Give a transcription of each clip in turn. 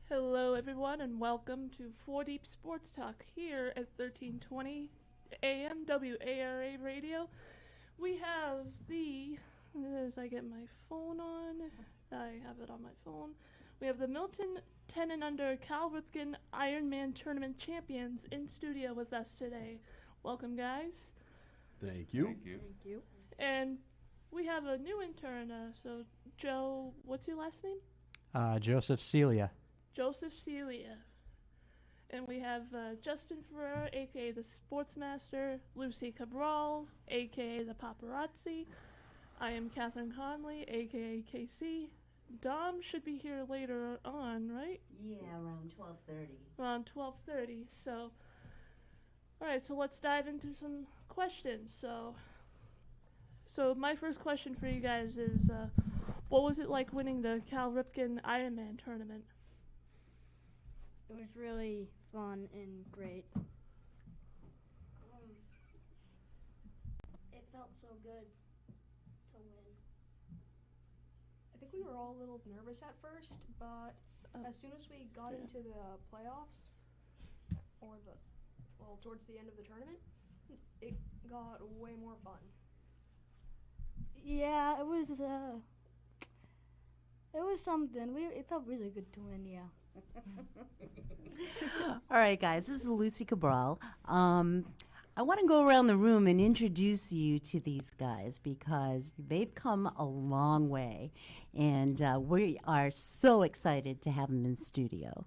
Hello, everyone, and welcome to Four Deep Sports Talk here at 1320 AM WARA Radio. We have as I get my phone on, I have it on my phone. We have the Milton 10 and under Cal Ripken Ironman Tournament champions in studio with us today. Welcome, guys. Thank you. Thank you. Thank you. And we have a new intern. So, Joe, what's your last name? Joseph Celia. Joseph Celia. And we have Justin Ferrer, a.k.a. the Sportsmaster, Lucy Cabral, a.k.a. the Paparazzi. I am Catherine Conley, a.k.a. KC. Dom should be here later on, right? Yeah, around 12:30. Around 12:30. So, all right, so let's dive into some questions. So my first question for you guys is, what was it like winning the Cal Ripken Ironman tournament? It was really fun and great. It felt so good to win. I think we were all a little nervous at first, but as soon as we got into the playoffs, or towards the end of the tournament, it got way more fun. Yeah, it was something. It felt really good to win, yeah. All right, guys, this is Lucy Cabral. I want to go around the room and introduce you to these guys because they've come a long way, and we are so excited to have them in studio.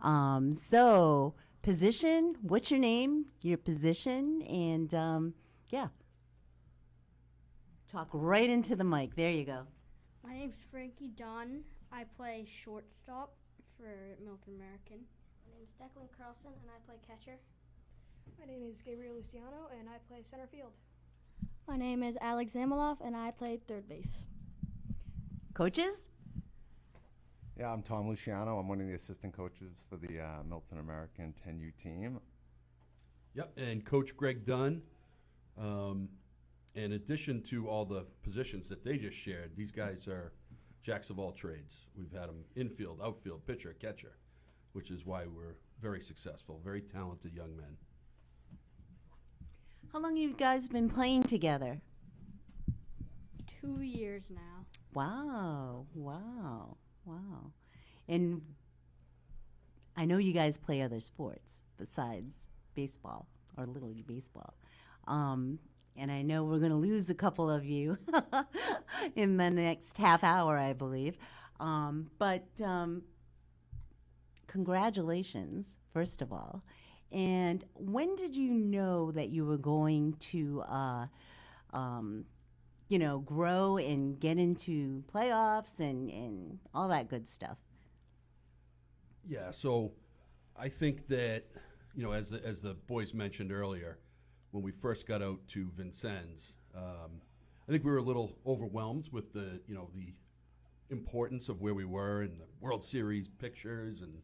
So, position, what's your name, your position, and yeah. Talk right into the mic. There you go. My name's Frankie Dunn. I play shortstop for Milton American. My name's Declan Carlson, and I play catcher. My name is Gabriel Luciano, and I play center field. My name is Alex Zamoloff, and I play third base. Coaches? Yeah, I'm Tom Luciano. I'm one of the assistant coaches for the Milton American 10U team. Yep, and Coach Greg Dunn. In addition to all the positions that they just shared, these guys are jacks of all trades. We've had them infield, outfield, pitcher, catcher, which is why we're very successful, very talented young men. How long have you guys been playing together? 2 years now. Wow. And I know you guys play other sports besides baseball or Little League baseball. And I know we're going to lose a couple of you in the next half hour, I believe. But congratulations, first of all. And when did you know that you were going to, grow and get into playoffs and all that good stuff? Yeah, so I think that, as the boys mentioned earlier, when we first got out to Vincennes, I think we were a little overwhelmed with the importance of where we were and the World Series pictures, and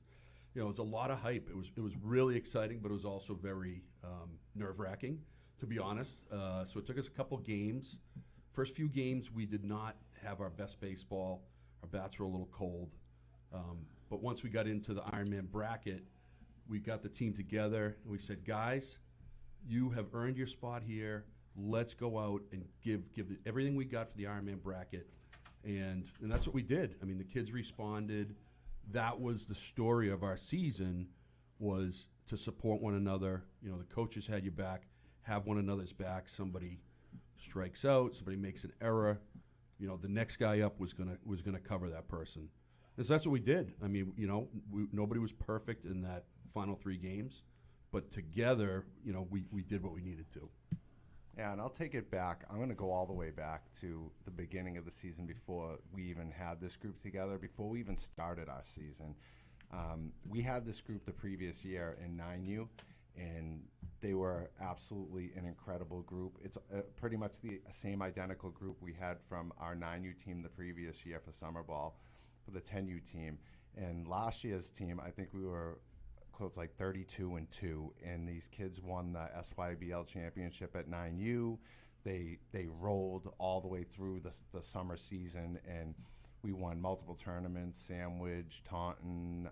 it was a lot of hype. It was really exciting, but it was also very nerve-wracking, to be honest. So it took us a couple games. First few games, we did not have our best baseball. Our bats were a little cold. But once we got into the Ironman bracket, we got the team together, and we said, guys, you have earned your spot here. Let's go out and give everything we got for the Ironman bracket. And that's what we did. I mean, the kids responded. That was the story of our season, was to support one another. The coaches had your back, have one another's back. Somebody strikes out, somebody makes an error. The next guy up was gonna cover that person. And so that's what we did. I mean, nobody was perfect in that final 3 games. But together, we did what we needed to. Yeah, and I'll take it back. I'm going to go all the way back to the beginning of the season before we even had this group together, before we even started our season. We had this group the previous year in 9U, and they were absolutely an incredible group. It's pretty much the same identical group we had from our 9U team the previous year for summer ball, for the 10U team. And last year's team, I think we were close like 32-2, and these kids won the SYBL championship at 9U. They rolled all the way through the summer season, and We won multiple tournaments, Sandwich, Taunton.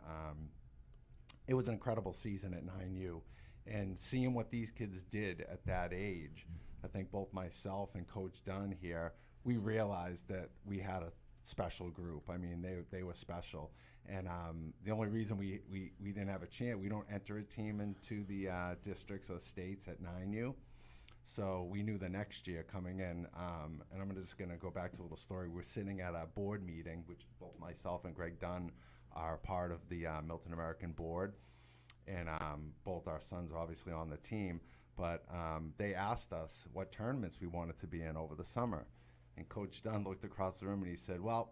It was an incredible season at 9U. And seeing what these kids did at that age, I think both myself and Coach Dunn here, we realized that we had a special group. I mean, they were special. And the only reason we didn't have a chance, we don't enter a team into the districts or states at 9U. So we knew the next year coming in, and I'm just going to go back to a little story. We're sitting at a board meeting, which both myself and Greg Dunn are part of the Milton American board. And both our sons are obviously on the team. But they asked us what tournaments we wanted to be in over the summer. And Coach Dunn looked across the room and he said, well,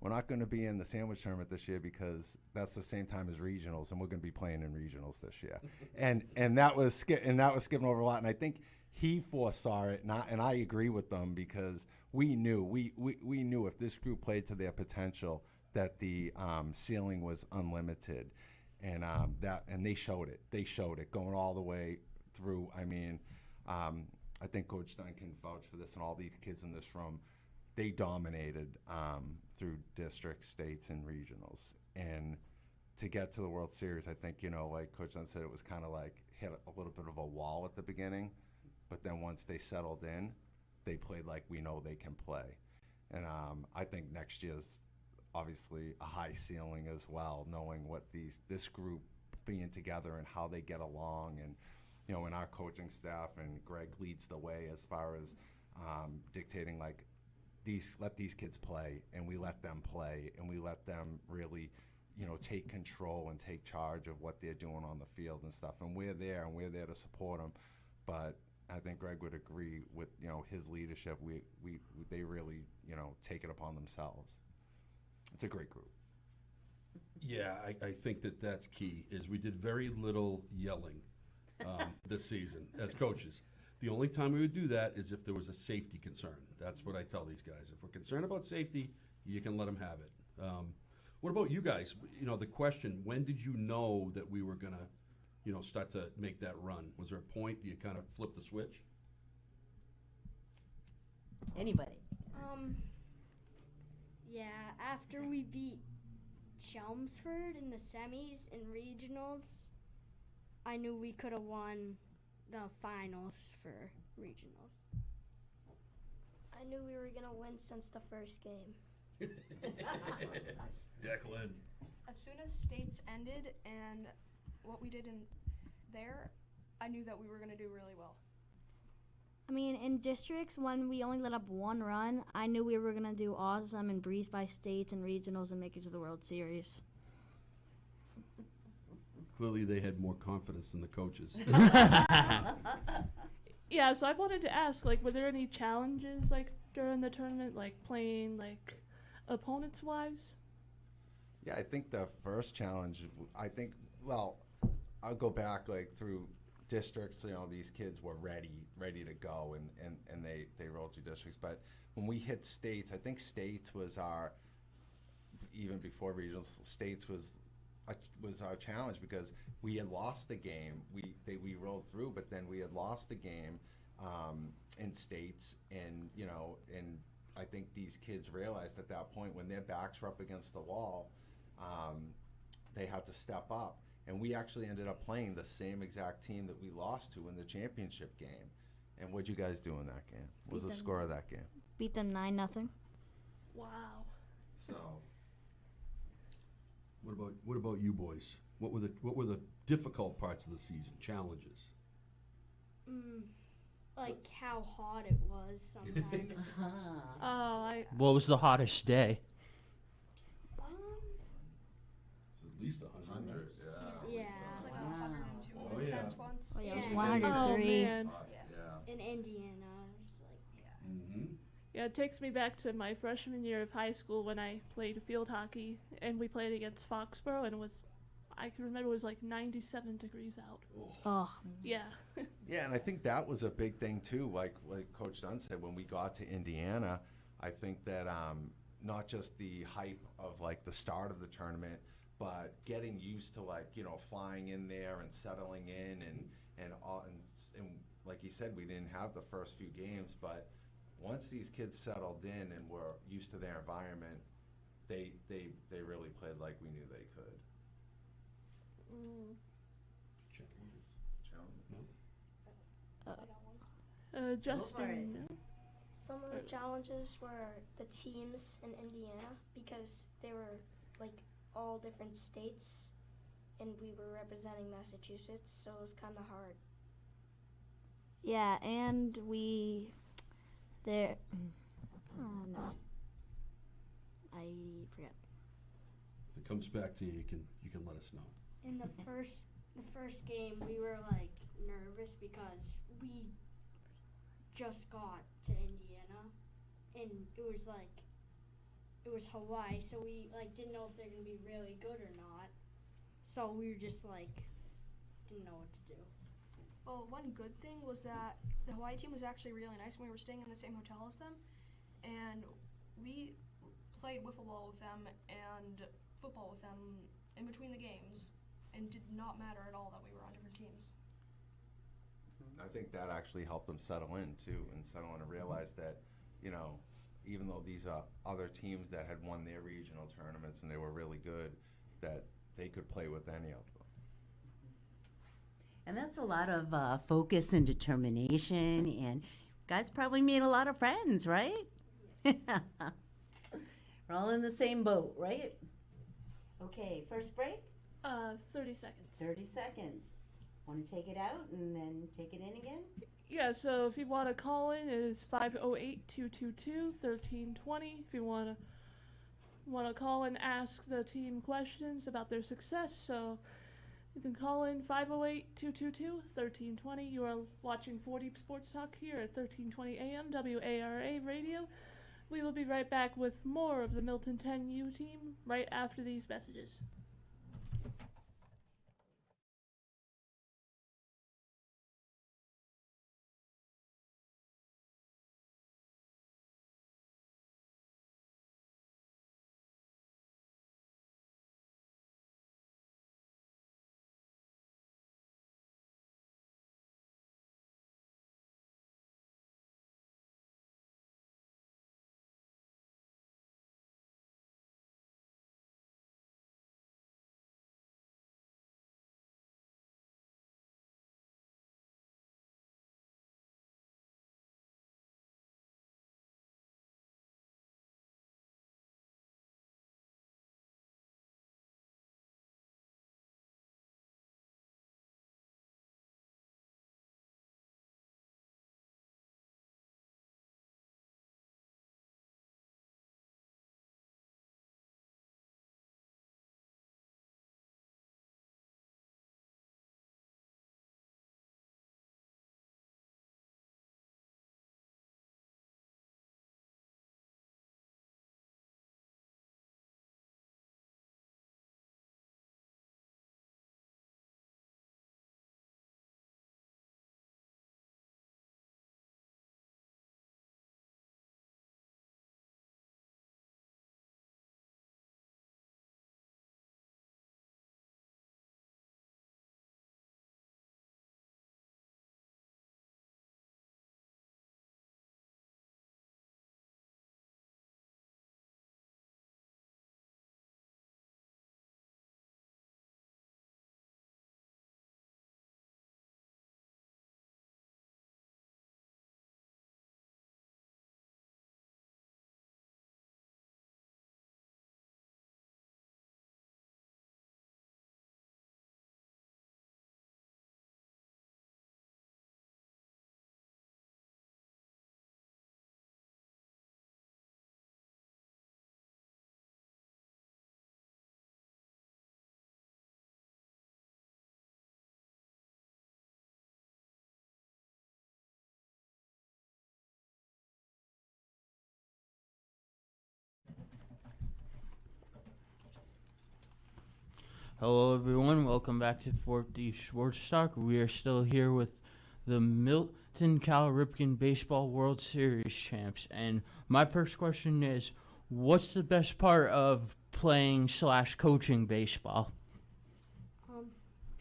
we're not going to be in the Sandwich tournament this year because that's the same time as regionals, and we're going to be playing in regionals this year. and that was skipping over a lot. And I think he foresaw it, and I agree with them because we knew if this group played to their potential that the ceiling was unlimited, and they showed it. They showed it going all the way through. I mean, I think Coach Dunn can vouch for this, and all these kids in this room, they dominated through districts, states, and regionals. And to get to the World Series, I think, like Coach Dunn said, it was kind of like hit a little bit of a wall at the beginning. But then once they settled in, they played like we know they can play. And I think next year's obviously a high ceiling as well, knowing what this group being together and how they get along. And, in our coaching staff, and Greg leads the way as far as dictating like, let these kids play, and we let them play, and we let them really, take control and take charge of what they're doing on the field and stuff. And we're there to support them. But I think Greg would agree with, his leadership. They really, take it upon themselves. It's a great group. Yeah, I think that's key. Is we did very little yelling this season as coaches. The only time we would do that is if there was a safety concern. That's what I tell these guys. If we're concerned about safety, you can let them have it. What about you guys? The question, when did you know that we were going to, start to make that run? Was there a point that you kind of flipped the switch? Anybody? Yeah, after we beat Chelmsford in the semis and regionals, I knew we could have won the finals for regionals. I knew we were going to win since the first game. Declan. As soon as states ended and what we did in there, I knew that we were going to do really well. I mean, in districts, when we only let up one run, I knew we were going to do awesome and breeze by states and regionals and make it to the World Series. Clearly they had more confidence than the coaches. Yeah, so I wanted to ask, were there any challenges, during the tournament, playing, opponents-wise? Yeah, I think the first challenge, I'll go back, through districts, these kids were ready to go, and they rolled through districts. But when we hit states, I think states was even before regionals, states was our challenge because we had lost the game. We rolled through, but then we had lost the game in states, and I think these kids realized at that point when their backs were up against the wall, they had to step up. And we actually ended up playing the same exact team that we lost to in the championship game. And what'd you guys do in that game? What was the score of that game? Beat them 9-0. Wow. So, What about you boys? What were the difficult parts of the season? Challenges? Like how hot it was sometimes. What was the hottest day? It's at least 100. Yeah. It was like 102 Oh, intense yeah. ones. Oh, yeah, it was Yeah. 103. Oh, man. In Indiana, it's Mm-hmm. Yeah, it takes me back to my freshman year of high school when I played field hockey, and we played against Foxborough, and I can remember it was 97 degrees out. Oh, Yeah. yeah, and I think that was a big thing too. Like Coach Dunn said, when we got to Indiana, I think that not just the hype of the start of the tournament, but getting used to flying in there and settling in and like he said, we didn't have the first few games, but once these kids settled in and were used to their environment, they really played like we knew they could. Justin. Some of the challenges were the teams in Indiana because they were like all different states and we were representing Massachusetts, so it was kind of hard. Yeah, and no. I forget. If it comes back to you, you can let us know. In the first game, we were like nervous because we just got to Indiana, and it was Hawaii, so we like didn't know if they're gonna be really good or not. So we were just like didn't know what to do. Well, one good thing was that the Hawaii team was actually really nice, and we were staying in the same hotel as them, and we played wiffle ball with them and football with them in between the games, and did not matter at all that we were on different teams. I think that actually helped them settle in too, and settle in and realize that, you know, even though these are other teams that had won their regional tournaments and they were really good, that they could play with any of them. And that's a lot of focus and determination, and guys probably made a lot of friends, right? We're all in the same boat, right? Okay, first break? 30 seconds. 30 seconds. Want to take it out and then take it in again? Yeah, so if you want to call in, it is 508-222-1320. If you want to call and ask the team questions about their success, so you can call in 508-222-1320. You are watching 4 Deep Sports Talk here at 1320 AM WARA Radio. We will be right back with more of the Milton 10U team right after these messages. Hello, everyone. Welcome back to 4th Deep Sports Talk. We are still here with the Milton Cal Ripken Baseball World Series champs. And my first question is, what's the best part of playing/coaching baseball?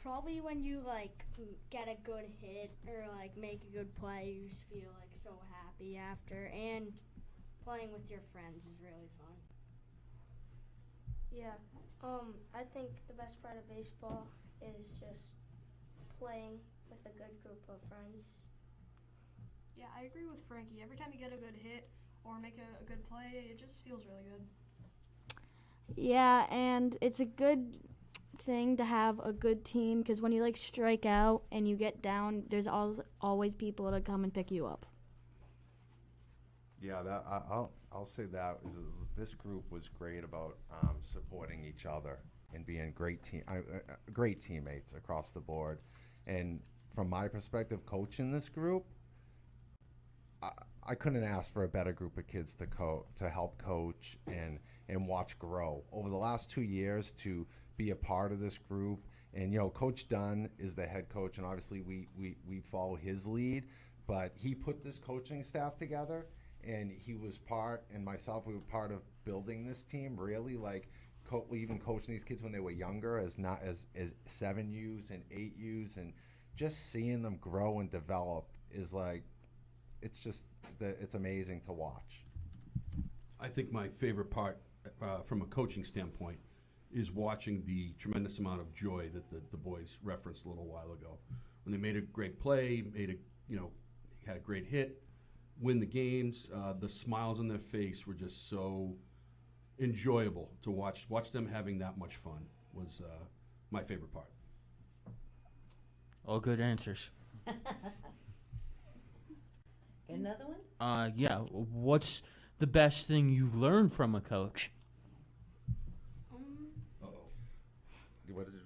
Probably when you like get a good hit or like make a good play, you just feel like so happy after, and playing with your friends is really fun. Yeah. I think the best part of baseball is just playing with a good group of friends. Yeah, I agree with Frankie. Every time you get a good hit or make a good play, it just feels really good. Yeah, and it's a good thing to have a good team because when you like strike out and you get down, there's always people to come and pick you up. Yeah, I'll say that this group was great about supporting each other and being great teammates across the board. And from my perspective, coaching this group, I couldn't ask for a better group of kids to help coach and watch grow over the last 2 years to be a part of this group. And Coach Dunn is the head coach, and obviously we follow his lead. But he put this coaching staff together, and he was and myself, we were part of building this team. Really, like even coaching these kids when they were younger, as 7Us and 8Us, and just seeing them grow and develop is like, it's amazing to watch. I think my favorite part from a coaching standpoint is watching the tremendous amount of joy that the boys referenced a little while ago. When they made a great play, had a great hit, win the games, the smiles on their face were just so enjoyable to watch. Watch them having that much fun was my favorite part. All good answers. Another one? Yeah. What's the best thing you've learned from a coach? What is it?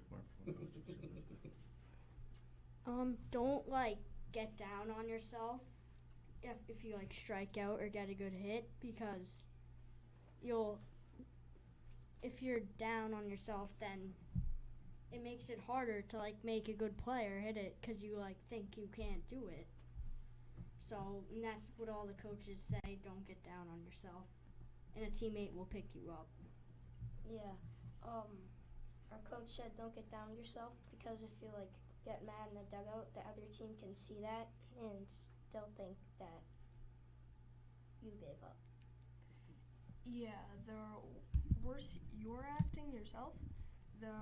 Don't get down on yourself if you strike out or get a good hit, because if you're down on yourself, then it makes it harder to make a good play or hit it because you think you can't do it. So and that's what all the coaches say: don't get down on yourself, and a teammate will pick you up. Yeah. Our coach said don't get down on yourself because if you get mad in the dugout, the other team can see that and still think that you gave up. Yeah, the worse you're acting yourself, the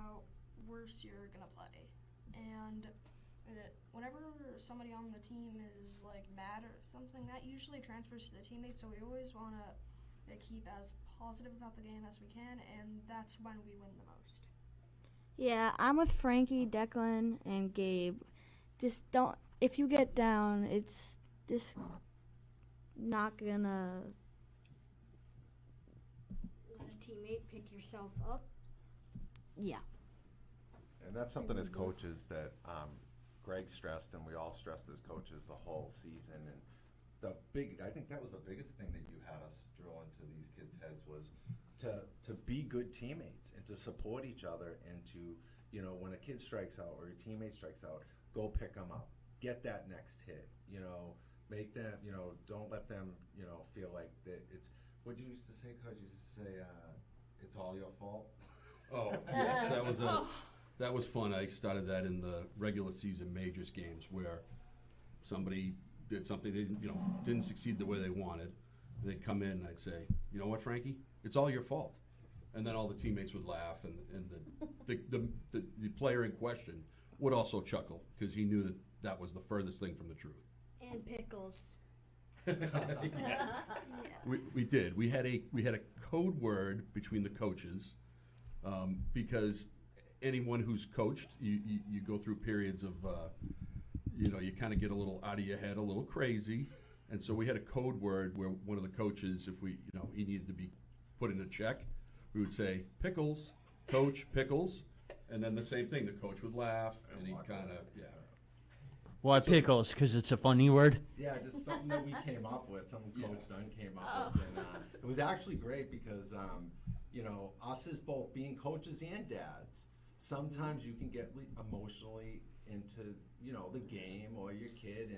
worse you're gonna play. And whenever somebody on the team is mad or something, that usually transfers to the teammates. So we always want to keep as positive about the game as we can, and that's when we win the most. Yeah, I'm with Frankie, Declan, and Gabe. Just don't. If you get down, it's just not gonna. Let a teammate pick yourself up. Yeah. And that's something as coaches that Greg stressed, and we all stressed as coaches the whole season. And I think that was the biggest thing that you had us drill into these kids' heads was to be good teammates and to support each other, and to, when a kid strikes out or your teammate strikes out, go pick them up, get that next hit, make them, don't let them, feel like that it's, what you used to say, Coach? You used to say, it's all your fault. Oh, yes, that was fun. I started that in the regular season majors games where somebody did something they didn't succeed the way they wanted. And they'd come in and I'd say, you know what, Frankie? It's all your fault. And then all the teammates would laugh, and the player in question would also chuckle because he knew that was the furthest thing from the truth. And pickles. Yes. We did. We had a code word between the coaches because anyone who's coached, you go through periods of you kind of get a little out of your head, a little crazy, and so we had a code word where one of the coaches, if he needed to be put in a check, we would say pickles, Coach Pickles, and then the same thing. The coach would laugh, and he'd kind of Why pickles? Because it's a funny word? Yeah, just something that we came up with, something Coach Dunn came up with. And it was actually great because, us as both being coaches and dads, sometimes you can get emotionally into, the game or your kid,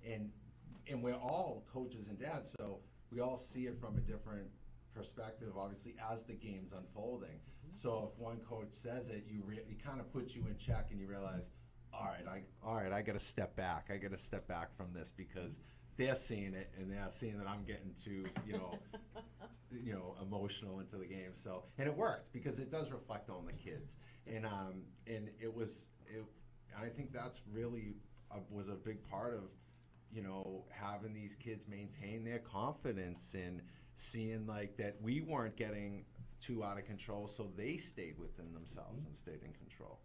and we're all coaches and dads, so we all see it from a different perspective, obviously, as the game's unfolding. So if one coach says it, it kind of puts you in check, and you realize, all right, I got to step back. I got to step back from this because they're seeing it, and they're seeing that I'm getting too, emotional into the game. So, and it worked because it does reflect on the kids, and I think that's really was a big part of, having these kids maintain their confidence and seeing like that we weren't getting too out of control, so they stayed within themselves and stayed in control.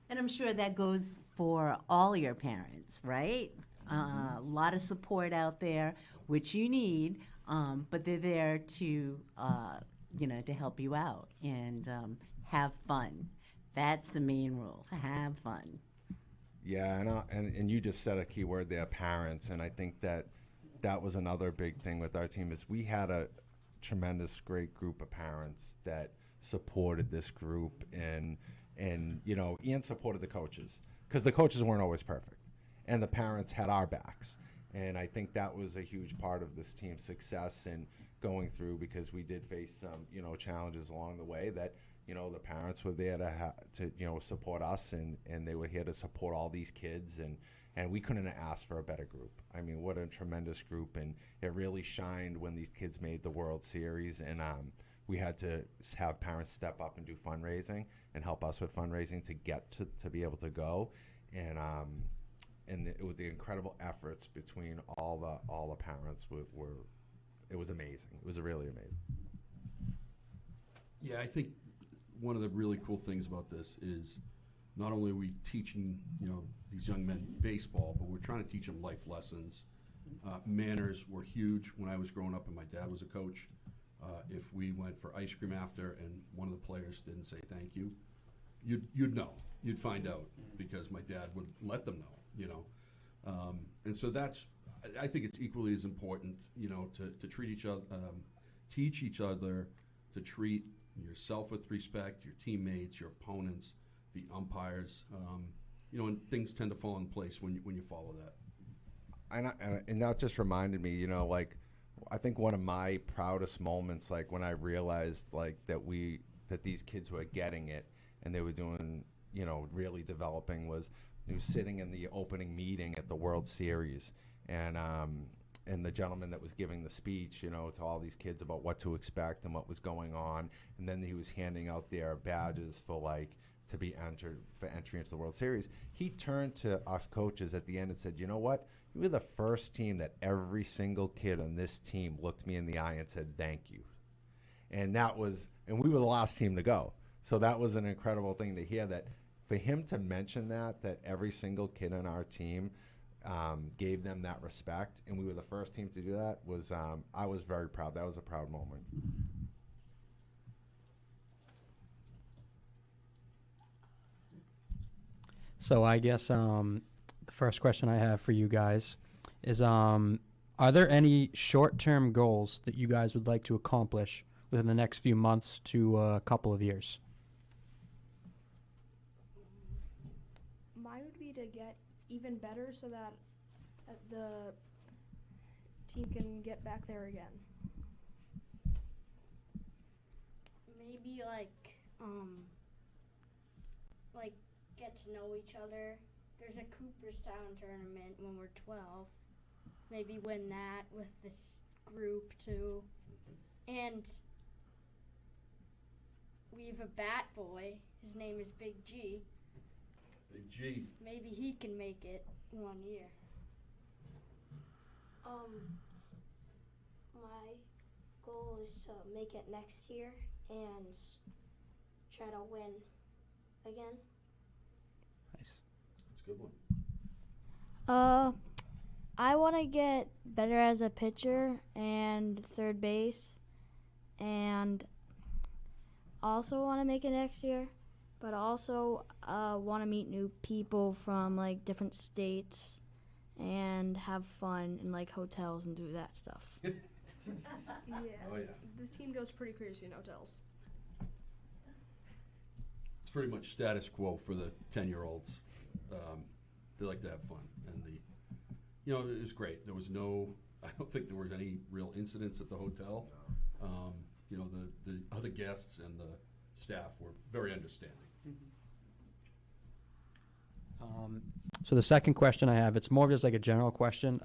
And I'm sure that goes for all your parents, right? A lot of support out there, which you need, but they're there to, to help you out and have fun. That's the main rule. Have fun. Yeah, and you just said a key word there, parents, and I think that was another big thing with our team is we had a tremendous, great group of parents that supported this group and supported the coaches because the coaches weren't always perfect, and the parents had our backs, and I think that was a huge part of this team's success and going through because we did face some challenges along the way that. The parents were there to support us, and they were here to support all these kids, and we couldn't have asked for a better group. I mean, what a tremendous group, and it really shined when these kids made the World Series, and we had to have parents step up and do fundraising and help us with fundraising to get to be able to go, and with the incredible efforts between all the parents it was amazing. It was really amazing. Yeah, I think one of the really cool things about this is not only are we teaching these young men baseball, but we're trying to teach them life lessons. Manners were huge when I was growing up and my dad was a coach. If we went for ice cream after and one of the players didn't say thank you, you'd know. You'd find out because my dad would let them know. And so I think it's equally as important to treat each other, teach each other to treat yourself with respect, your teammates, your opponents, the umpires, and things tend to fall in place when you follow that. And that just reminded me, I think one of my proudest moments, like when I realized that these kids were getting it and they were doing, really developing was sitting in the opening meeting at the World Series and the gentleman that was giving the speech, to all these kids about what to expect and what was going on, and then he was handing out their badges to be entered for entry into the World Series. He turned to us coaches at the end and said, "You know what? You were the first team that every single kid on this team looked me in the eye and said thank you," and we were the last team to go. So that was an incredible thing to hear. That for him to mention that every single kid on our team. Gave them that respect, and we were the first team to do that. I was very proud. That was a proud moment. So I guess the first question I have for you guys is, are there any short-term goals that you guys would like to accomplish within the next few months to a couple of years? Mine would be to get even better so that the team can get back there again. Maybe get to know each other. There's a Cooperstown tournament when we're 12. Maybe win that with this group too. And we have a bat boy. His name is Big G. Big G. Maybe he can make it one year. My goal is to make it next year and try to win again. Nice. That's a good one. I want to get better as a pitcher and third base, and also want to make it next year, but also want to meet new people from different states and have fun in hotels and do that stuff. Yeah. Oh, yeah. The team goes pretty crazy in hotels. It's pretty much status quo for the 10-year-olds. They like to have fun, and it was great. There was I don't think there was any real incidents at the hotel. The other guests and the staff were very understanding. So the second question I have, it's more of just like a general question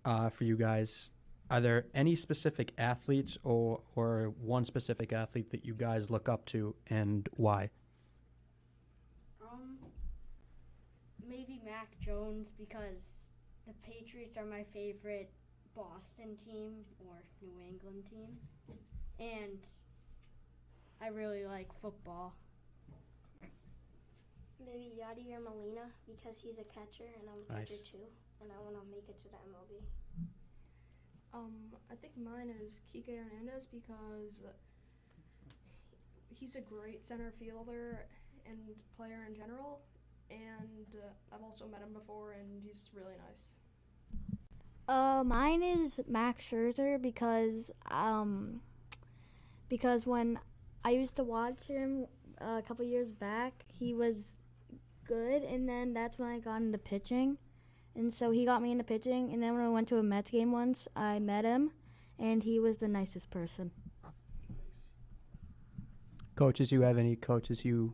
for you guys. Are there any specific athletes or one specific athlete that you guys look up to, and why? Maybe Mac Jones, because the Patriots are my favorite Boston team or New England team, and I really like football. Maybe Yadier Molina because he's a catcher and I'm a catcher Nice. too, and I want to make it to the MLB. I think mine is Kike Hernandez because he's a great center fielder and player in general, and I've also met him before, and he's really nice. Mine is Max Scherzer because when I used to watch him a couple years back, he was good, and then that's when I got into pitching, and so he got me into pitching, and then when I went to a Mets game once, I met him, and he was the nicest person. Coaches, you have any coaches you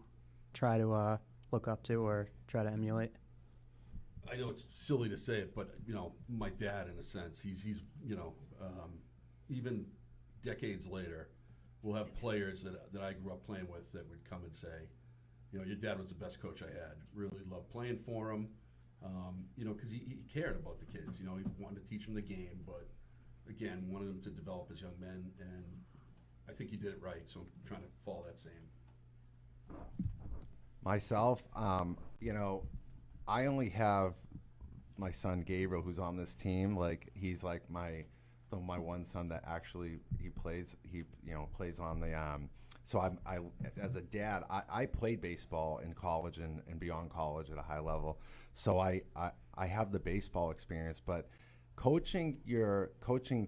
try to look up to or try to emulate? I know it's silly to say it, but my dad, in a sense, he's even decades later, we'll have players that I grew up playing with that would come and say, your dad was the best coach I had. Really loved playing for him, because he cared about the kids. He wanted to teach them the game, but again, wanted them to develop as young men, and I think he did it right. So I'm trying to follow that same. Myself, I only have my son Gabriel, who's on this team. Like he's like my one son that actually he plays on the. So I as a dad, I played baseball in college and beyond college at a high level. So I have the baseball experience, but coaching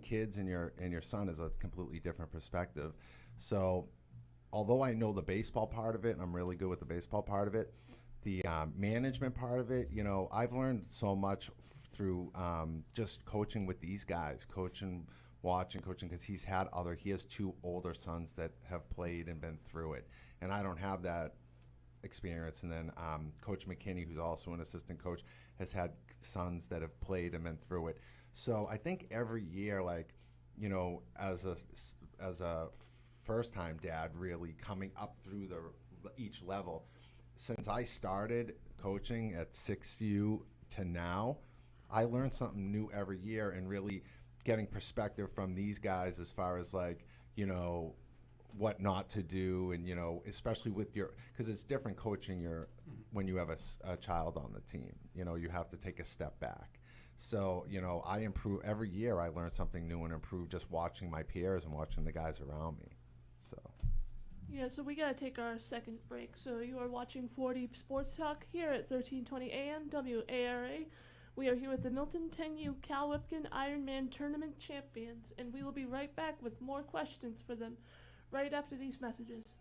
kids and your son is a completely different perspective. So although I know the baseball part of it, and I'm really good with the baseball part of it, the management part of it, I've learned so much through just coaching with these guys, coaching, because he has two older sons that have played and been through it, and I don't have that experience. And then Coach McKinney, who's also an assistant coach, has had sons that have played and been through it. So I think every year, as a first-time dad, really coming up through each level. Since I started coaching at 6U to now, I learned something new every year, and really getting perspective from these guys as far as what not to do, and especially with because it's different coaching when you have a child on the team. You have to take a step back. So I improve every year. I learn something new and improve just watching my peers and watching the guys around me. So. Yeah, so we gotta take our second break. So you are watching 4D Sports Talk here at 1320 AM WARA. We are here with the Milton 10U Cal Ripken Ironman Tournament champions, and we will be right back with more questions for them right after these messages.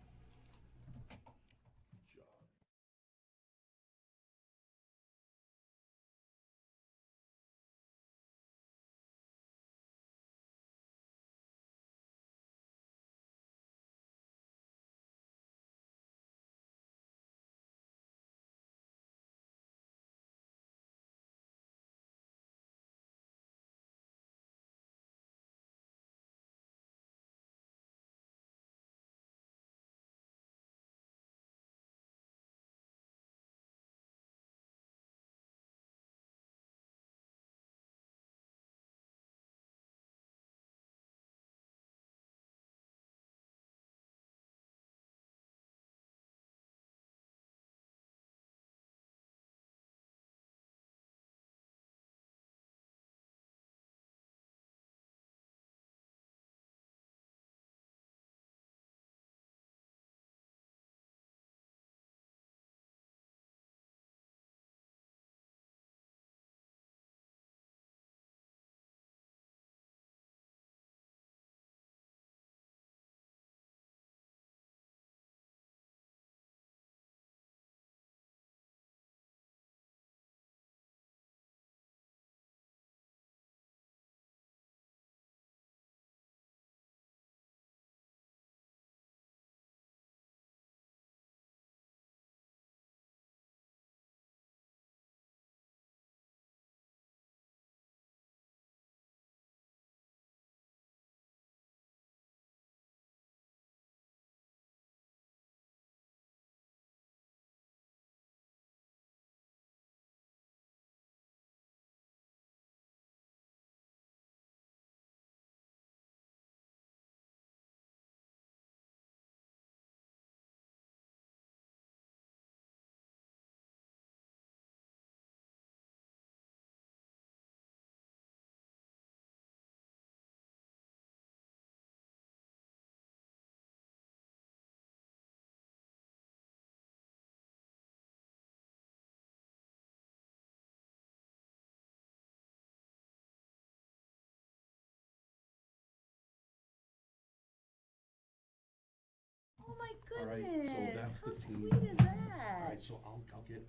All right, so goodness, that's how the team. sweet is All that? right, so I'll get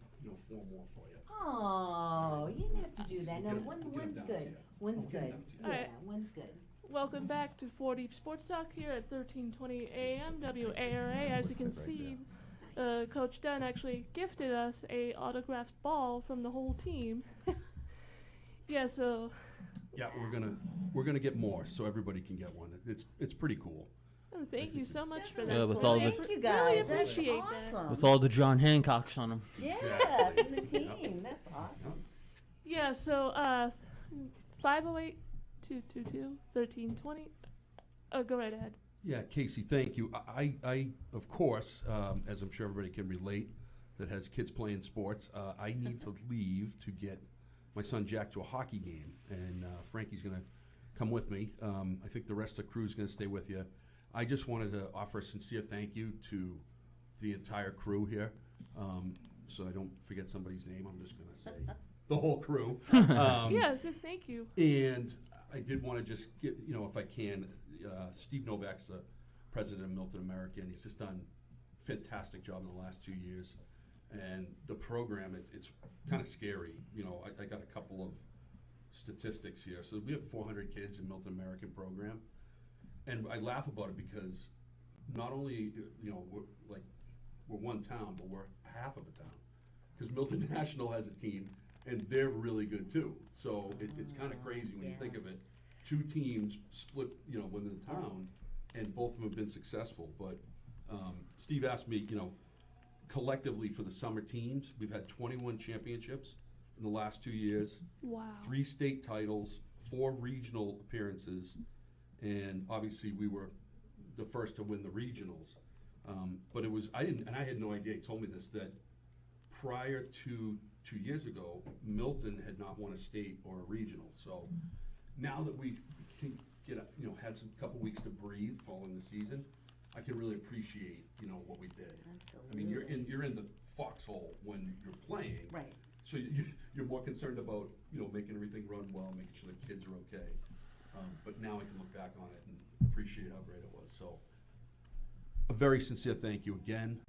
4 more for you. Oh, you didn't have to do that. No, We'll get 'em one's down to good. you. One's We'll get 'em good. down to you. Yeah, Alright. one's good. Welcome back to 4 Deep Sports Talk here at 1320 AM WARA. As you can see, Coach Dunn actually gifted us a autographed ball from the whole team. Yeah, so Yeah, we're gonna get more, so everybody can get one. It's pretty cool. thank you so much for Definitely. that. Yeah, with Cole. all the- Thank you Really guys. That's appreciate that. awesome. With all the John Hancocks on them. Yeah, Exactly. from the team. That's awesome. Yeah, so 508-222-1320. Oh, go right ahead. Yeah, Casey, thank you. I of course, as I'm sure everybody can relate that has kids playing sports, I need to leave to get my son Jack to a hockey game, and Frankie's going to come with me. I think the rest of the crew's going to stay with you. I just wanted to offer a sincere thank you to the entire crew here, so I don't forget somebody's name. I'm just going to say the whole crew. Yeah, thank you. And I did want to just get, if I can, Steve Novak's the president of Milton American. He's just done a fantastic job in the last 2 years. And the program, it's kind of scary. I got a couple of statistics here. So we have 400 kids in Milton American program. And I laugh about it because not only, we're one town, but we're half of a town. Because Milton National has a team, and they're really good too. So it's kind of crazy when you think of it. 2 teams split, within the town, and both of them have been successful. But Steve asked me, collectively for the summer teams, we've had 21 championships in the last 2 years. Wow. 3 state titles, 4 regional appearances, and obviously we were the first to win the regionals. But I had no idea. He told me this, that prior to 2 years ago, Milton had not won a state or a regional. So now that we can had some couple weeks to breathe following the season, I can really appreciate, what we did. Absolutely. I mean, you're in the foxhole when you're playing. Right. So you're more concerned about, making everything run well, making sure the kids are okay. But now I can look back on it and appreciate how great it was. So a very sincere thank you again.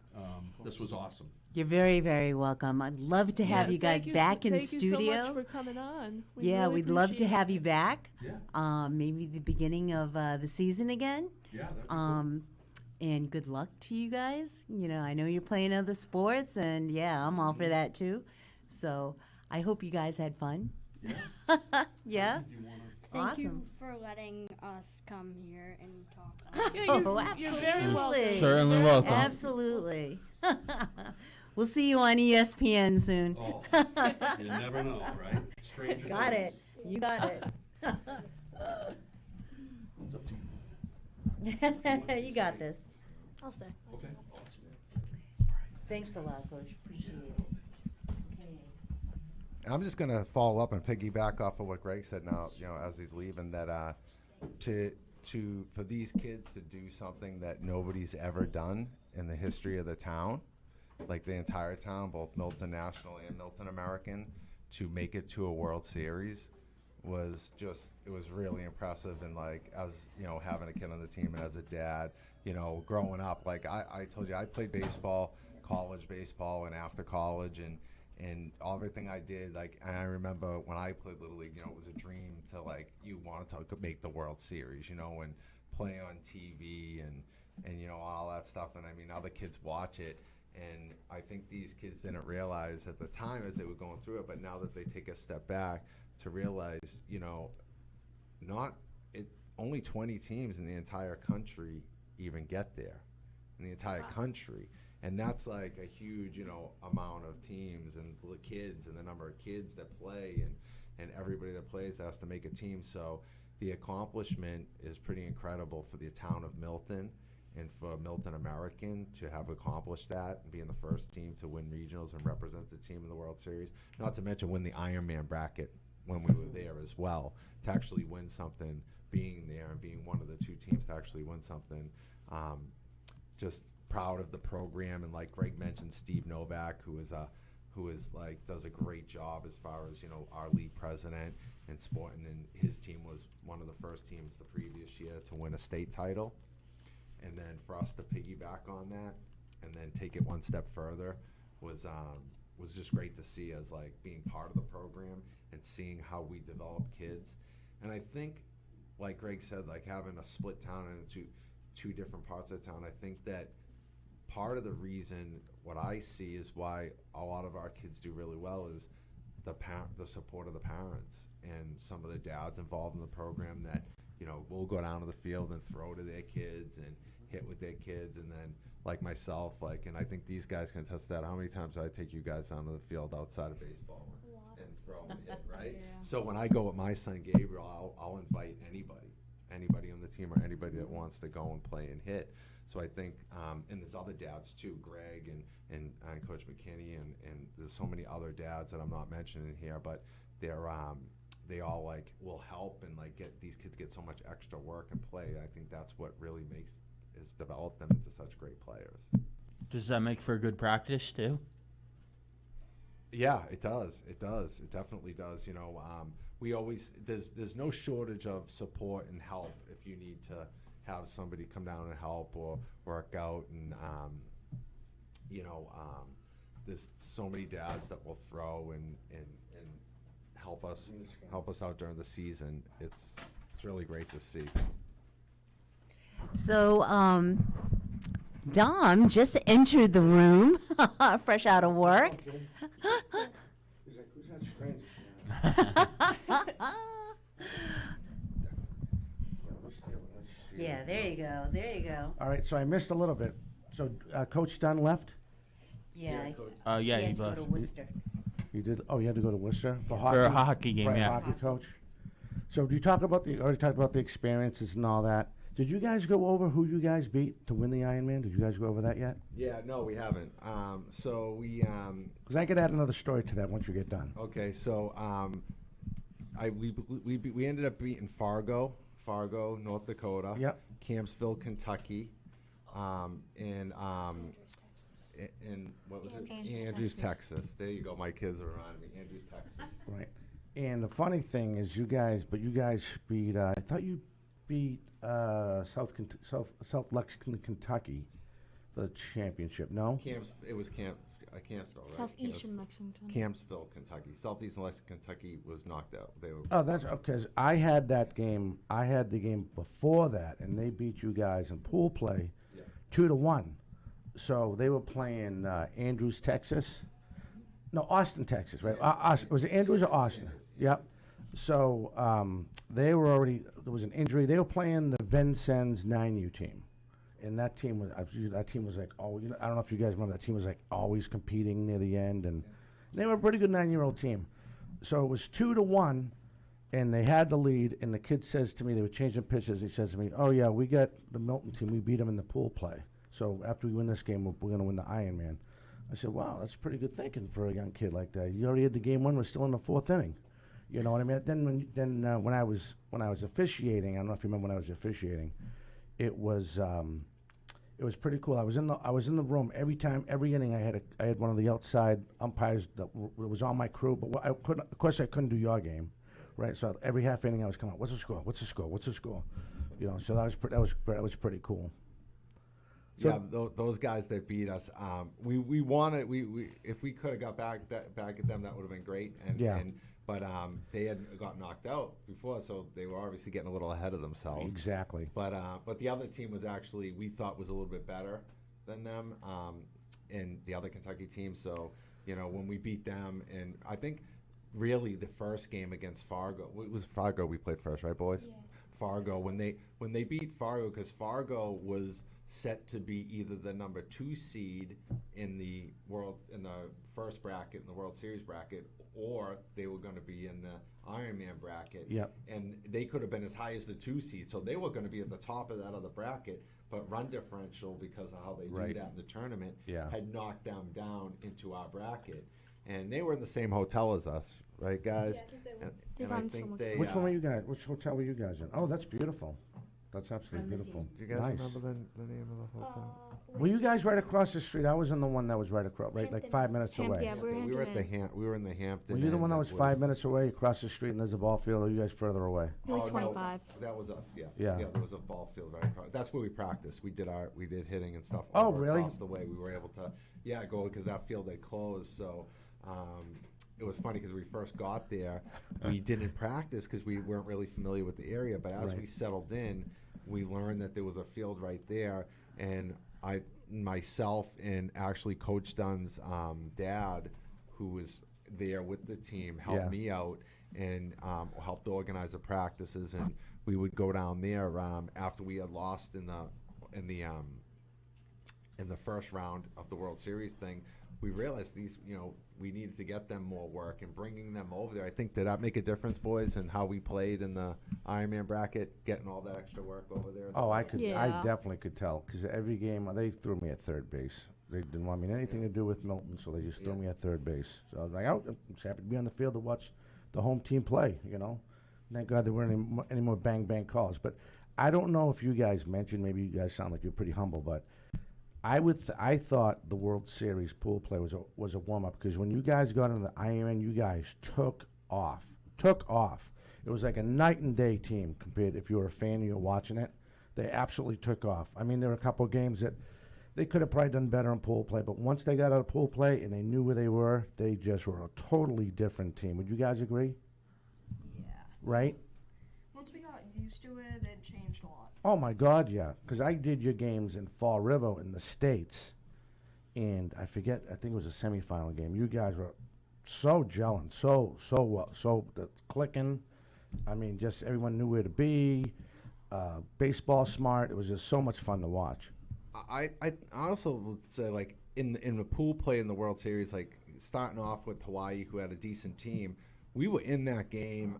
This was awesome. You're very, very welcome. I'd love to have you guys back in studio. Thank you so much for coming on. We'd love to have you back. Yeah. Maybe the beginning of the season again. Yeah, that'd be cool. And good luck to you guys. I know you're playing other sports, and I'm all for that too. So I hope you guys had fun. Yeah. Yeah. Do you wanna- Thank you Awesome. for letting us come here and talk. Yeah, Oh, you're very welcome. absolutely. Certainly welcome. Absolutely. We'll see you on ESPN soon. Oh, you never know, right? Stranger Got things. it. You got it. It's up to you. You got this. I'll stay. Okay, awesome. Thanks a lot, Coach. Appreciate it. Okay. I'm just going to follow up and piggyback off of what Greg said now, as he's leaving, that for these kids to do something that nobody's ever done in the history of the town, like the entire town, both Milton National and Milton American, to make it to a World Series was it was really impressive. And as having a kid on the team and as a dad, growing up, I told you, I played baseball, college baseball, and after college, and everything I did, and I remember when I played Little League, it was a dream to you wanted to make the World Series, and play on TV and all that stuff. And I mean, other kids watch it, and I think these kids didn't realize at the time as they were going through it, but now that they take a step back to realize, only 20 teams in the entire country even get there, in the entire country. And that's a huge, amount of teams and kids and the number of kids that play and everybody that plays has to make a team. So the accomplishment is pretty incredible for the town of Milton and for Milton American to have accomplished that and being the first team to win regionals and represent the team in the World Series. Not to mention win the Ironman bracket when we were there as well, to actually win something, being there and being one of the 2 teams to actually win something. Just proud of the program, and like Greg mentioned, Steve Novak, who is does a great job as far as our league president in sport, and then his team was one of the first teams the previous year to win a state title. And then for us to piggyback on that, and then take it one step further was just great to see as like being part of the program and seeing how we develop kids. And I think, like Greg said, like having a split town into two different parts of the town, I think that part of the reason what I see is why a lot of our kids do really well is the support of the parents and some of the dads involved in the program that, you know, will go down to the field and throw to their kids and hit with their kids, and then like myself, like, and I think these guys can attest to that. How many times do I take you guys down to the field outside of baseball and throw and hit, right? Yeah. So when I go with my son Gabriel, I'll invite anybody on the team or anybody that wants to go and play and hit. So I think, and there's other dads too, Greg and Coach McKinney, and there's so many other dads that I'm not mentioning here, but they all like will help and like get these kids get so much extra work and play. I think that's what really has developed them into such great players. Does that make for good practice too? Yeah, it does. It does. It definitely does. You know, we always there's no shortage of support and help if you need to have somebody come down and help or work out, and there's so many dads that will throw and help us out during the season. It's really great to see. So, Dom just entered the room, fresh out of work. He's like, who's that stranger? Yeah, there you go. There you go. All right, so I missed a little bit. So Coach Dunn left? Yeah. Yeah, he had he to go left. to Worcester. You did? Oh, you had to go to Worcester for hockey? For a hockey game, right, yeah. hockey coach. So do you talk about already talked about the experiences and all that. Did you guys go over who you guys beat to win the Ironman? Did you guys go over that yet? Yeah, no, we haven't. So we Because I could add another story to that once you get done. okay. So we ended up beating Fargo, North Dakota. Yep. Campsville, Kentucky, and what was it? Andrews, Texas. There you go. My kids are around me. Andrews, Texas. Right. And the funny thing is, you guys beat. I thought you beat South Lexington, Kentucky, for the championship. No. It was Campsville, right? Southeastern Lexington. Campsville, Kentucky. Southeastern Lexington, Kentucky was knocked out. They were. Oh, that's because I had that game. I had the game before that, and they beat you guys in pool play, Yeah. 2-1. So they were playing Andrews, Texas. No, Austin, Texas, right? Was it Andrews or Austin? Yep. So they were already. There was an injury. They were playing the Vincennes 9U team, and that team was like, oh, you know, I don't know if you guys remember, that team was like always competing near the end, and they were a pretty good 9-year-old team. So it was 2-1, and they had the lead. And the kid says to me, they were changing pitches. He says to me, "Oh yeah, we got the Milton team. We beat them in the pool play. So after we win this game, we're going to win the Ironman." I said, "Wow, that's pretty good thinking for a young kid like that. You already had the game won. We're still in the fourth inning." You know what I mean? Then when I was officiating, I don't know if you remember when I was officiating, it was pretty cool. I was in the room every inning. I had one of the outside umpires that was on my crew, but of course I couldn't do your game, right? So every half inning I was coming out, "What's the score? What's the score? What's the score?" You know, so that was pretty cool. So yeah, those guys that beat us, we wanted if we could have got back at them, that would have been great. But they had got knocked out before, so they were obviously getting a little ahead of themselves. Exactly. But the other team was actually, we thought, was a little bit better than them, and the other Kentucky team. So, you know, when we beat them, and I think really the first game against Fargo, it was Fargo we played first, right, boys? Yeah. Fargo, when they beat Fargo, because Fargo was set to be either the number 2 seed in the first bracket, in the World Series bracket, or they were going to be in the Ironman bracket. Yep. And they could have been as high as the 2 seed, so they were going to be at the top of that other bracket, but run differential, because of how they do that in the tournament, had knocked them down into our bracket. And they were in the same hotel as us, right, guys? Yeah, I think they were. And I think they Which one were you guys? Which hotel were you guys in? Oh, that's beautiful. That's absolutely From the beautiful. team. Do you guys Nice. remember the name of the hotel? Were you guys right across the street? I was in the one that was right across, right, like Hampton 5 minutes Hampton, away. yeah, we're we were at the Hampton we were in the Hampton. Were you the Inn one that was 5 minutes away across the street and there's a ball field, or are you guys further away? We're Oh, no, 25. that was us. Yeah. Yeah. Yeah. There was a ball field right across. That's where we practiced. We did hitting and stuff. Oh, over really? Across the way, we were able to go because that field had closed. So. It was funny because we first got there, we didn't practice because we weren't really familiar with the area. But as Right. we settled in, we learned that there was a field right there, and myself and actually Coach Dunn's dad, who was there with the team, helped Yeah. me out and helped organize the practices. And we would go down there after we had lost in the first round of the World Series thing. We realized we needed to get them more work, and bringing them over there. I think, did that make a difference, boys, in how we played in the Ironman bracket, getting all that extra work over there? Oh, I Yeah. definitely could tell, because every game, they threw me at third base. They didn't want me anything to do with Milton, so they just threw Yeah. me at third base. So I was like, I'm just happy to be on the field to watch the home team play, Thank God there weren't any more bang calls. But I don't know if you guys mentioned, maybe you guys sound like you're pretty humble, but I thought the World Series pool play was a warm up, because when you guys got into the Ironman, you guys took off. It was like a night and day team compared. If you were a fan and you were watching it, they absolutely took off. I mean, there were a couple of games that they could have probably done better in pool play, but once they got out of pool play and they knew where they were, they just were a totally different team. Would you guys agree? Yeah. Right? Once we got used to it, it changed a lot. Oh my God, yeah. Because I did your games in Fall River in the States, and I think it was a semifinal game. You guys were so gelling, so well, so clicking. I mean, just everyone knew where to be. Baseball smart. It was just so much fun to watch. I also would say, like, in the pool play in the World Series, like starting off with Hawaii, who had a decent team, we were in that game.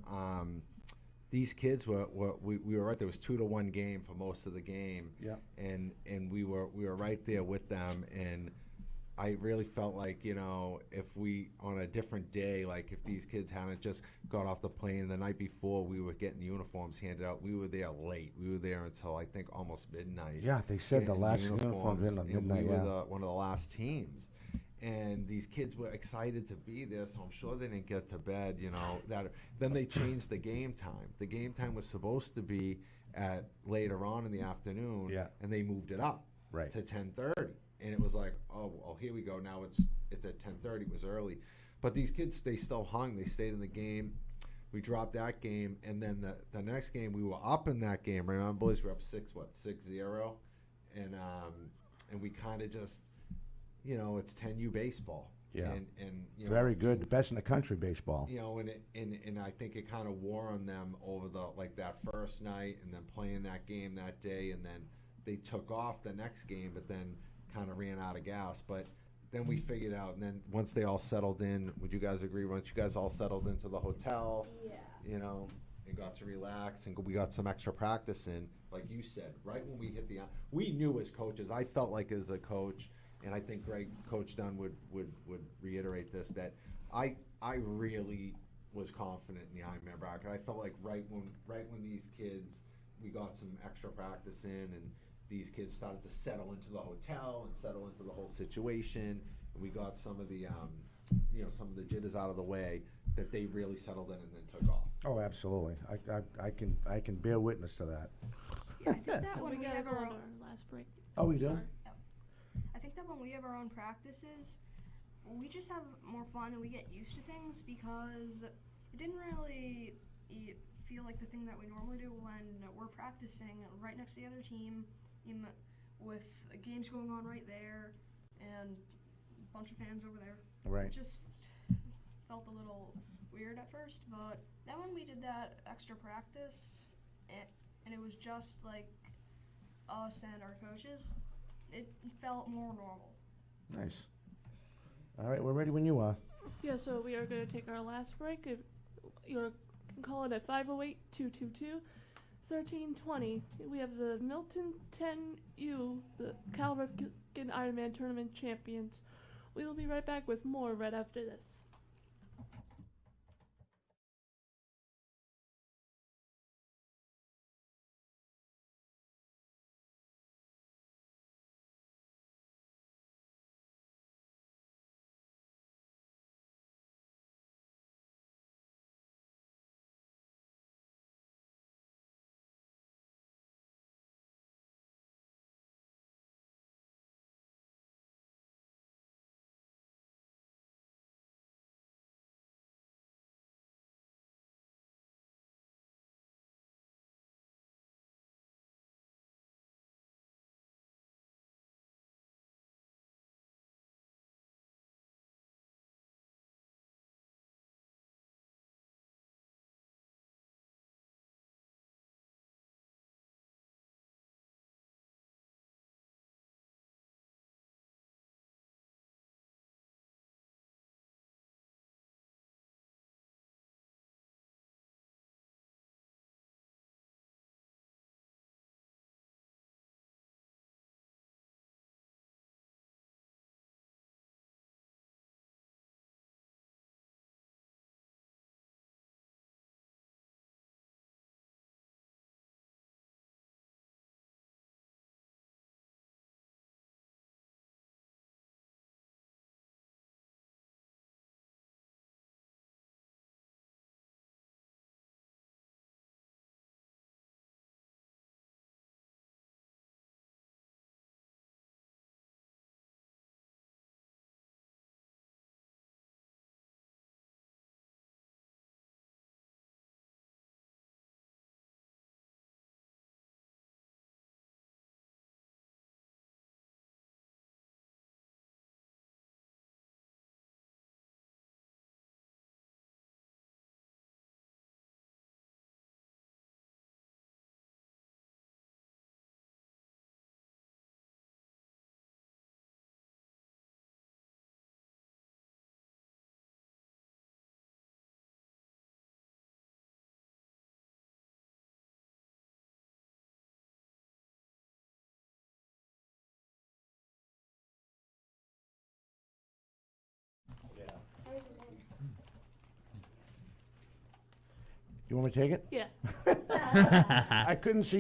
These kids we were right there. It was 2-1 game for most of the game. Yeah. And we were right there with them, and I really felt like, if we, on a different day, like if these kids hadn't just got off the plane the night before, we were getting uniforms handed out. We were there late. We were there until I think almost midnight. Yeah, they said the getting last uniforms in at and midnight. we were Yeah. one of the last teams. And these kids were excited to be there, so I'm sure they didn't get to bed, then they changed the game time. The game time was supposed to be at later on in the afternoon, Yeah. and they moved it up Right. to 10:30. And it was like, oh, here we go. Now it's at 10:30. It was early. But these kids, they still hung. They stayed in the game. We dropped that game, and then the next game, we were up in that game. Remember, boys, we were up 6-0, and we kind of just, it's 10U baseball. Yeah. And Very good. The best in the country, baseball. And I think it kind of wore on them over that first night, and then playing that game that day, and then they took off the next game, but then kind of ran out of gas. But then we figured out, and then once they all settled in, would you guys agree? Once you guys all settled into the hotel, and got to relax, and we got some extra practice in, like you said, right when we hit we knew as coaches. I felt like as a coach, and I think Coach Dunn would reiterate this, that I really was confident in the Ironman bracket. I felt like right when these kids, we got some extra practice in, and these kids started to settle into the hotel and settle into the whole situation, and we got some of the some of the jitters out of the way, that they really settled in and then took off. Oh, absolutely. I can bear witness to that. Yeah, I think that And when we we gotta have go our on own, our last break. Oh, we do? Sorry. I think that when we have our own practices, we just have more fun and we get used to things, because it didn't really feel like the thing that we normally do when we're practicing right next to the other team, with games going on right there and a bunch of fans over there. Right. It just felt a little weird at first, but then when we did that extra practice, and it was just like us and our coaches, it felt more normal. Nice. All right, we're ready when you are. Yeah, so we are going to take our last break. If you can call it at 508-222-1320. We have the Milton 10U, the Cal Ripken Ironman Tournament champions. We will be right back with more right after this. You want me to take it? Yeah. I couldn't see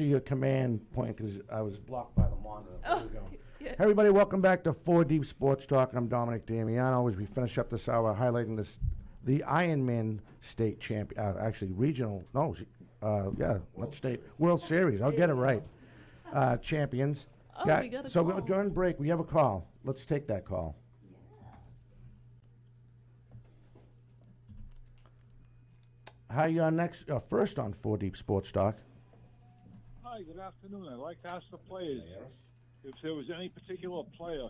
your command point because I was blocked by the monitor. There we go. Yeah. Hey, everybody, welcome back to 4 Deep Sports Talk. I'm Dominic Damiano. As we finish up this hour, highlighting the Ironman state champion, actually regional, not state, World Series. I'll get it right. Champions. Oh, we got a so call. during break, we have a call. Let's take that call. Hi, first on 4 Deep Sports Talk. Hi, good afternoon. I'd like to ask the players if there was any particular player,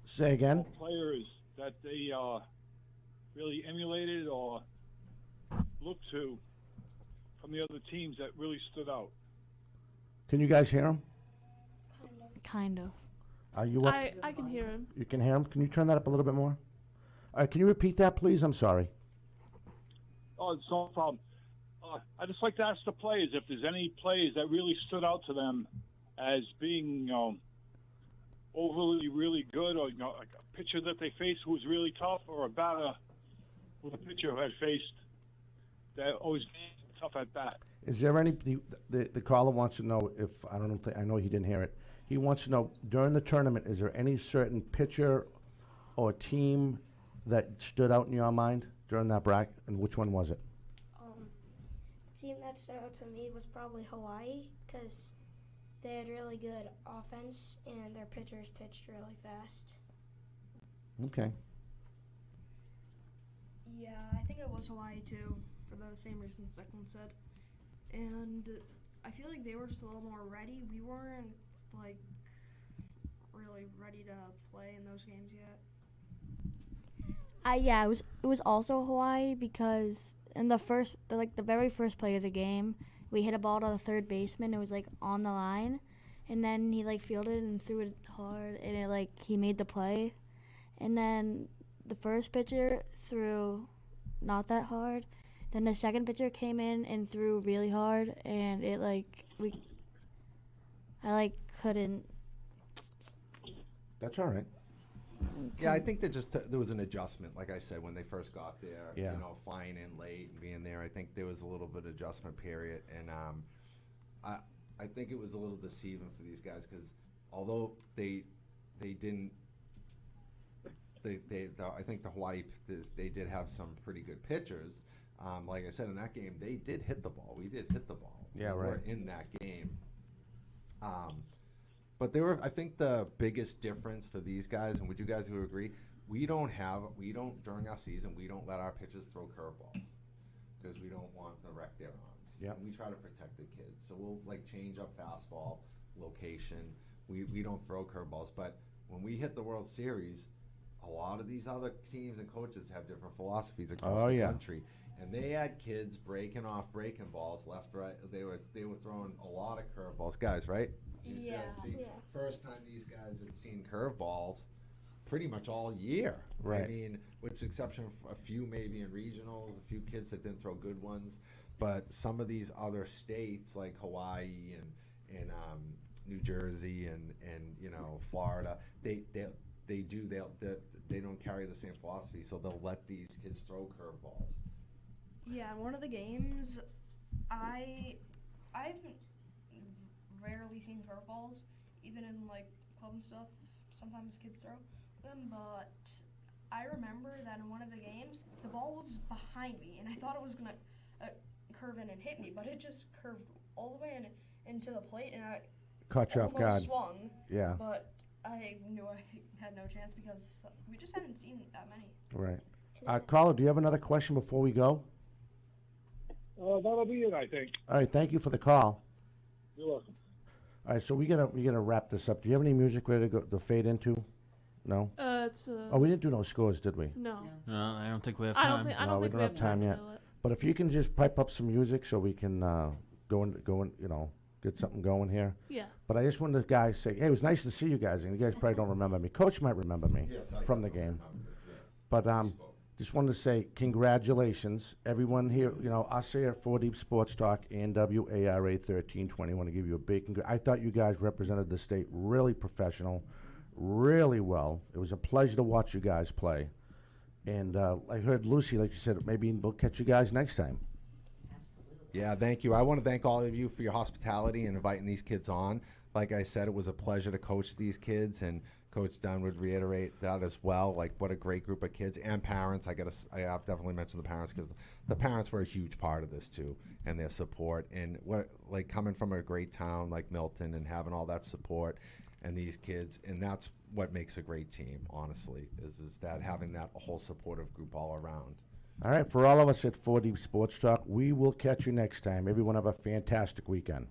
Say again. players that they really emulated or looked to from the other teams that really stood out. Can you guys hear him? Kind of. Are you up? I can hear him. You can hear him? Can you turn that up a little bit more? All right, can you repeat that, please? I'm sorry. Oh, it's no problem. I'd just like to ask the players if there's any players that really stood out to them as being overly really good, or like a pitcher that they faced who was really tough, or a batter with a pitcher who had faced that always made tough at bat. Is there any, the caller wants to know if, I know he didn't hear it. He wants to know, during the tournament, is there any certain pitcher or team that stood out in your mind during that bracket, and which one was it? Team that stood out to me was probably Hawaii because they had really good offense and their pitchers pitched really fast. Okay. Yeah, I think it was Hawaii too, for the same reasons Declan said. And I feel like they were just a little more ready. We weren't like really ready to play in those games yet. It was also Hawaii because in the very first play of the game, we hit a ball to the third baseman. It was like on the line, and then he like fielded and threw it hard, and it like he made the play. And then the first pitcher threw not that hard. Then the second pitcher came in and threw really hard, and it I couldn't. That's all right. Yeah, I think there was an adjustment, like I said, when they first got there. Yeah. You know, flying in late and being there. I think there was a little bit of adjustment period, and I think it was a little deceiving for these guys because although they didn't, I think the Hawaii they did have some pretty good pitchers. Like I said, in that game, they did hit the ball. We did hit the ball. Yeah, we right. were in that game. But I think the biggest difference for these guys, and would you guys agree, during our season, we don't let our pitchers throw curveballs because we don't want to wreck their arms. Yep. And we try to protect the kids. So we'll change up fastball, location. We don't throw curveballs. But when we hit the World Series, a lot of these other teams and coaches have different philosophies across the country. And they had kids breaking balls left, right. They were throwing a lot of curveballs. Guys, right? Yeah. First time these guys had seen curveballs pretty much all year. Right. I mean, with the exception of a few maybe in regionals, a few kids that didn't throw good ones. But some of these other states like Hawaii and New Jersey and Florida, they don't carry the same philosophy, so they'll let these kids throw curveballs. Yeah, in one of the games, I've rarely seen curveballs, even in like club and stuff. Sometimes kids throw them, but I remember that in one of the games, the ball was behind me, and I thought it was gonna curve in and hit me, but it just curved all the way into the plate, and I Caught you off guard. swung. Yeah. But I knew I had no chance because we just hadn't seen that many. Right. Caller, do you have another question before we go? That'll be it, I think. All right. Thank you for the call. You're welcome. All right. So we gotta wrap this up. Do you have any music ready to fade into? No. It's Oh, we didn't do no scores, did we? no. No, I don't think we have I time. don't think I No, don't we think don't we have time yet. to do it. But if you can just pipe up some music so we can go in, get something going here. Yeah. But I just wanted the guys say, hey, it was nice to see you guys, and you guys probably don't remember me. Coach might remember me from the game. But just wanted to say congratulations, everyone here. Us here at 4 Deep Sports Talk and WARA 1320. Want to give you a big I thought you guys represented the state really professional, really well. It was a pleasure to watch you guys play. And I heard Lucy, like you said, maybe we'll catch you guys next time. Yeah, thank you. I want to thank all of you for your hospitality and inviting these kids on. Like I said, it was a pleasure to coach these kids, and Coach Dunn would reiterate that as well. Like, what a great group of kids and parents. I have definitely mentioned the parents because the parents were a huge part of this too, and their support. And what, like, coming from a great town like Milton and having all that support and these kids, and that's what makes a great team. Honestly, is that having that whole supportive group all around. All right, for all of us at 4D Sports Talk, we will catch you next time. Everyone have a fantastic weekend.